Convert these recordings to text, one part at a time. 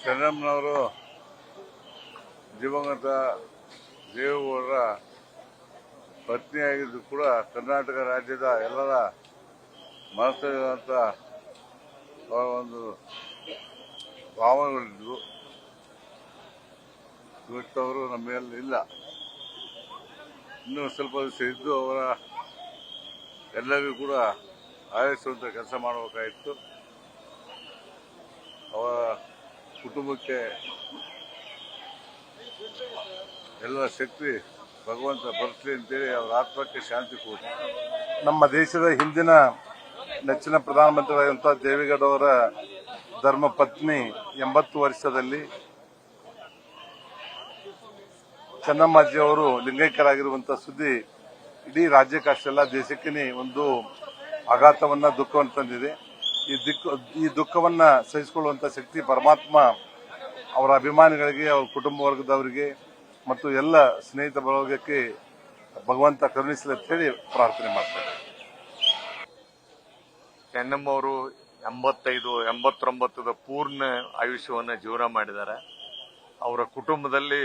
ಚೆನ್ನಮ್ಮನವರು ದಿವಂಗತ ದೇವೇಗೌಡರ ಪತ್ನಿಯಾಗಿದ್ದು ಕೂಡ ಕರ್ನಾಟಕ ರಾಜ್ಯದ ಎಲ್ಲರ ಮನಸ್ಸಲ್ಲಿರುವಂಥ ಒಂದು ಭಾವನೆಗಳಿದ್ದು ಇವತ್ತವರು ನಮ್ಮಲ್ಲಿ ಇಲ್ಲ. ಇನ್ನೂ ಸ್ವಲ್ಪ ದಿವಸ ಇದ್ದು ಅವರ ಎಲ್ಲರಿಗೂ ಕೂಡ ಆಯಸ್ಸುವಂಥ ಕೆಲಸ ಮಾಡಬೇಕಾಯಿತು. ಅವರ ಕುಟುಂಬಕ್ಕೆ ಎಲ್ಲ ಶಕ್ತಿ ಭಗವಂತ ಬರಲಿ ಅಂತೇಳಿ ಅವರ ಆತ್ಮಕ್ಕೆ ಶಾಂತಿ ಕೊಡಿ. ನಮ್ಮ ದೇಶದ ಹಿಂದಿನ ನೆಚ್ಚಿನ ಪ್ರಧಾನಮಂತ್ರಿಯಾದಂಥ ದೇವೇಗೌಡ ಅವರ ಧರ್ಮ ಪತ್ನಿ 80 ವರ್ಷದಲ್ಲಿ ಚೆನ್ನಮ್ಮಾಜಿ ಅವರು ಲಿಂಗೈಕ್ಯರಾಗಿರುವಂಥ ಸುದ್ದಿ ಇಡೀ ರಾಜ್ಯಕ್ಕೆ ಅಷ್ಟೆಲ್ಲ ದೇಶಕ್ಕೆ ಒಂದು ಆಘಾತವನ್ನ ದುಃಖವನ್ನು ತಂದಿದೆ. ಈ ದುಃಖವನ್ನ ಸಹಿಸಿಕೊಳ್ಳುವಂತ ಶಕ್ತಿ ಪರಮಾತ್ಮ ಅವರ ಅಭಿಮಾನಿಗಳಿಗೆ, ಅವರ ಕುಟುಂಬ ವರ್ಗದವರಿಗೆ ಮತ್ತು ಎಲ್ಲ ಸ್ನೇಹಿತ ಬಳಗಕ್ಕೆ ಭಗವಂತ ಕರುಣಿಸಲಿ ಅಂತೇಳಿ ಪ್ರಾರ್ಥನೆ ಮಾಡ್ತಾರೆ. ಚೆನ್ನಮ್ಮವರು 85-89 ಪೂರ್ಣ ಆಯುಷ್ಯವನ್ನು ಜೀವನ ಮಾಡಿದ್ದಾರೆ. ಅವರ ಕುಟುಂಬದಲ್ಲಿ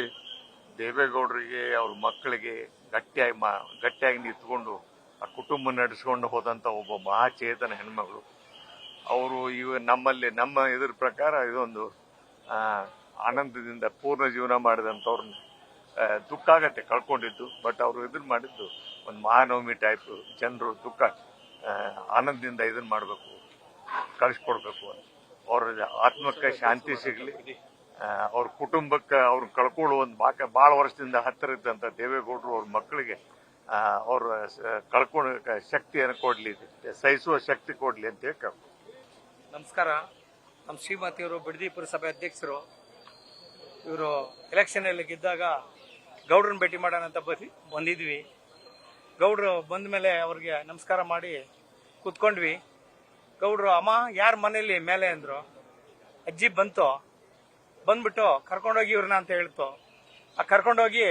ದೇವೇಗೌಡರಿಗೆ, ಅವ್ರ ಮಕ್ಕಳಿಗೆ ಗಟ್ಟಿಯಾಗಿ ನಿಂತ್ಕೊಂಡು ಆ ಕುಟುಂಬ ನಡೆಸ್ಕೊಂಡು ಹೋದಂತ ಒಬ್ಬ ಮಹಾಚೇತನ ಹೆಣ್ಮಗಳು ಅವರು. ನಮ್ಮ ಇದ್ರ ಪ್ರಕಾರ ಇದೊಂದು ಆನಂದದಿಂದ ಪೂರ್ಣ ಜೀವನ ಮಾಡಿದಂಥವ್ರನ್ನ ದುಃಖ ಆಗತ್ತೆ ಕಳ್ಕೊಂಡಿದ್ದು. ಬಟ್ ಅವರು ಇದನ್ನ ಮಾಡಿದ್ದು ಒಂದು ಮಹಾನವಮಿ ಟೈಪ್ ಜನರು ದುಃಖ ಆನಂದದಿಂದ ಇದನ್ನ ಮಾಡಬೇಕು, ಕಳಿಸ್ಕೊಡ್ಬೇಕು ಅಂತ. ಅವ್ರ ಆತ್ಮಕ್ಕೆ ಶಾಂತಿ ಸಿಗಲಿ, ಅವ್ರ ಕುಟುಂಬಕ್ಕೆ ಅವ್ರ ಕಳ್ಕೊಳ್ಳೋ ಒಂದು ಭಾಳ ವರ್ಷದಿಂದ ಹತ್ತಿರ ಇದ್ದಂಥ ದೇವೇಗೌಡರು ಅವ್ರ ಮಕ್ಕಳಿಗೆ ಅವ್ರ ಕಳ್ಕೊಳ್ಳೋ ಶಕ್ತಿಯನ್ನು ಕೊಡ್ಲಿ, ಸಹಿಸುವ ಶಕ್ತಿ ಕೊಡ್ಲಿ ಅಂತ ಹೇಳಿ. ನಮಸ್ಕಾರ. ನಮ್ಮ ಶ್ರೀಮತಿಯವರು ಬಿಡದಿ ಪುರಸಭೆ ಅಧ್ಯಕ್ಷರು. ಇವರು ಎಲೆಕ್ಷನ್ ಅಲ್ಲಿ ಗೆದ್ದಾಗ ಗೌಡ್ರನ್ನ ಭೇಟಿ ಮಾಡೋಣ ಅಂತ ಬಂದಿದ್ವಿ. ಗೌಡ್ರು ಬಂದ ಮೇಲೆ ಅವ್ರಿಗೆ ನಮಸ್ಕಾರ ಮಾಡಿ ಕೂತ್ಕೊಂಡ್ವಿ. ಗೌಡ್ರು ಅಮ್ಮ ಯಾರ ಮನೇಲಿ ಮೇಲೆ ಅಂದ್ರು. ಅಜ್ಜಿ ಬಂದ್ಬಿಟ್ಟು ಕರ್ಕೊಂಡೋಗಿ ಇವ್ರನ್ನ ಅಂತ ಹೇಳ್ತು. ಆ ಕರ್ಕೊಂಡೋಗಿ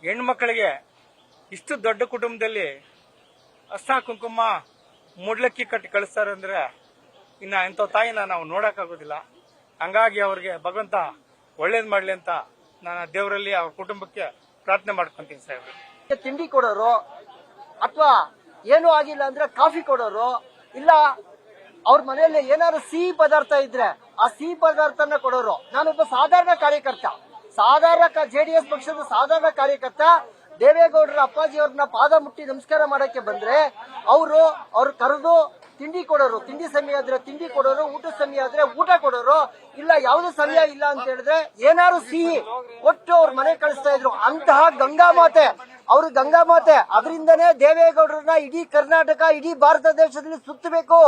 ಹೆಣ್ಮಕ್ಳಿಗೆ ಇಷ್ಟು ದೊಡ್ಡ ಕುಟುಂಬದಲ್ಲಿ ಅರ್ಶಿನ ಕುಂಕುಮ ಮುಡ್ಲಕ್ಕಿ ಕಟ್ಟಿ ಕಳಿಸ್ತಾರೆ ಅಂದ್ರೆ ಇನ್ನ ಎಂಥ ತಾಯಿನ ನಾವು ನೋಡಕ್ಕಾಗೋದಿಲ್ಲ. ಹಂಗಾಗಿ ಅವ್ರಿಗೆ ಭಗವಂತ ಒಳ್ಳೇದ್ ಮಾಡ್ಲಿ ಅಂತ ನಾನು ದೇವರಲ್ಲಿ ಅವ್ರ ಕುಟುಂಬಕ್ಕೆ ಪ್ರಾರ್ಥನೆ ಮಾಡ್ಕೊಂತೀನಿ ಸಾಹೇಬ್ರೆ. ತಿಂಡಿ ಕೊಡೋರು ಅಥವಾ ಏನೂ ಆಗಿಲ್ಲ ಅಂದ್ರೆ ಕಾಫಿ ಕೊಡೋರು, ಇಲ್ಲ ಅವ್ರ ಮನೆಯಲ್ಲಿ ಏನಾದ್ರು ಸಿಹಿ ಪದಾರ್ಥ ಇದ್ರೆ ಆ ಸಿಹಿ ಪದಾರ್ಥನ ಕೊಡೋರು. ನಾನೊಬ್ಬ ಸಾಧಾರಣ ಕಾರ್ಯಕರ್ತ, ಜೆಡಿಎಸ್ ಪಕ್ಷದ ಸಾಧಾರಣ ಕಾರ್ಯಕರ್ತ. ದೇವೇಗೌಡರ ಅಪ್ಪಾಜಿಯವ್ರನ್ನ ಪಾದ ಮುಟ್ಟಿ ನಮಸ್ಕಾರ ಮಾಡಕ್ಕೆ ಬಂದ್ರೆ ಅವ್ರು ಕರೆದು ತಿಂಡಿ ಕೊಡೋರು, ತಿಂಡಿ ಸಮಯ ಆದ್ರೆ ತಿಂಡಿ ಕೊಡೋರು, ಊಟದ ಸಮಯ ಆದ್ರೆ ಊಟ ಕೊಡೋರು. ಇಲ್ಲ ಯಾವುದೇ ಸಮಯ ಇಲ್ಲ ಅಂತ ಹೇಳಿದ್ರೆ ಏನಾದ್ರು ಸಿಹಿ ಕೊಟ್ಟು ಅವ್ರ ಮನೆ ಕಳಿಸ್ತಾ ಇದ್ರು. ಅಂತಹ ಗಂಗಾಮಾತೆ ಅದರಿಂದನೇ ದೇವೇಗೌಡರನ್ನ ಇಡೀ ಕರ್ನಾಟಕ, ಇಡೀ ಭಾರತ ದೇಶದಲ್ಲಿ ಸುತ್ತಬೇಕು.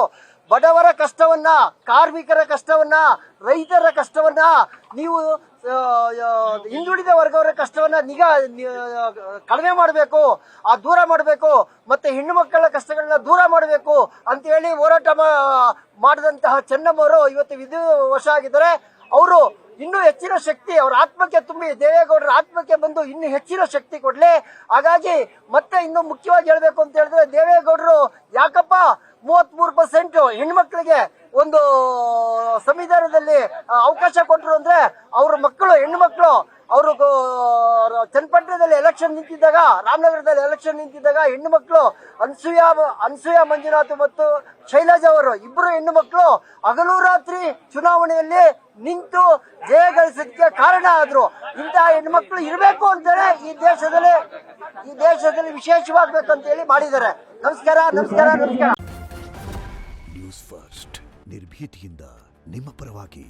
ಬಡವರ ಕಷ್ಟವನ್ನ, ಕಾರ್ಮಿಕರ ಕಷ್ಟವನ್ನ, ರೈತರ ಕಷ್ಟವನ್ನ, ನೀವು ಹಿಂದುಳಿದ ವರ್ಗವರ ಕಷ್ಟವನ್ನ ಕಡಿಮೆ ಮಾಡಬೇಕು, ದೂರ ಮಾಡಬೇಕು, ಮತ್ತೆ ಹೆಣ್ಣು ಮಕ್ಕಳ ಕಷ್ಟಗಳನ್ನ ದೂರ ಮಾಡಬೇಕು ಅಂತ ಹೇಳಿ ಹೋರಾಟ ಮಾಡಿದಂತಹ ಚೆನ್ನಮ್ಮವರು ಇವತ್ತು ವಿಧಿವಶ ಆಗಿದ್ದಾರೆ. ಅವರು ಇನ್ನೂ ಹೆಚ್ಚಿನ ಶಕ್ತಿ ಅವ್ರ ಆತ್ಮಕ್ಕೆ ತುಂಬಿ, ದೇವೇಗೌಡರ ಆತ್ಮಕ್ಕೆ ಬಂದು ಇನ್ನೂ ಹೆಚ್ಚಿನ ಶಕ್ತಿ ಕೊಡ್ಲಿ. ಹಾಗಾಗಿ ಮತ್ತೆ ಇನ್ನು ಮುಖ್ಯವಾಗಿ ಹೇಳ್ಬೇಕು ಅಂತ ಹೇಳಿದ್ರೆ, ದೇವೇಗೌಡರು ಯಾಕಪ್ಪ 33% ಹೆಣ್ಮಕ್ಳಿಗೆ ಒಂದು ಸಂವಿಧಾನದಲ್ಲಿ ಅವಕಾಶ ಕೊಟ್ಟರು ಅಂದ್ರೆ, ಅವ್ರ ಮಕ್ಕಳು, ಹೆಣ್ಣು ಮಕ್ಕಳು, ಅವರು ಚನ್ನಪಟ್ಟಣದಲ್ಲಿ ಎಲೆಕ್ಷನ್ ನಿಂತಿದ್ದಾಗ, ರಾಮನಗರದಲ್ಲಿ ಎಲೆಕ್ಷನ್ ನಿಂತಿದ್ದಾಗ ಹೆಣ್ಣು ಮಕ್ಕಳು ಅನ್ಸೂಯ ಮಂಜುನಾಥ್ ಮತ್ತು ಶೈಲಜಾ ಅವರು ಇಬ್ಬರು ಹೆಣ್ಣು ಮಕ್ಕಳು ಹಗಲು ರಾತ್ರಿ ಚುನಾವಣೆಯಲ್ಲಿ ನಿಂತು ಜಯ ಗಳಿಸೋದಕ್ಕೆ ಕಾರಣ ಆದ್ರು. ಇಂತಹ ಹೆಣ್ಮಕ್ಳು ಇರಬೇಕು ಅಂತೇಳಿ ಈ ದೇಶದಲ್ಲಿ ವಿಶೇಷವಾಗಬೇಕು ಅಂತ ಹೇಳಿ ಮಾಡಿದ್ದಾರೆ. ನಮಸ್ಕಾರ. ನ್ಯೂಸ್ ಫಸ್ಟ್ ನಿರ್ಭೀತಿಯಿಂದ ನಿಮ್ಮ ಪರವಾಗಿ.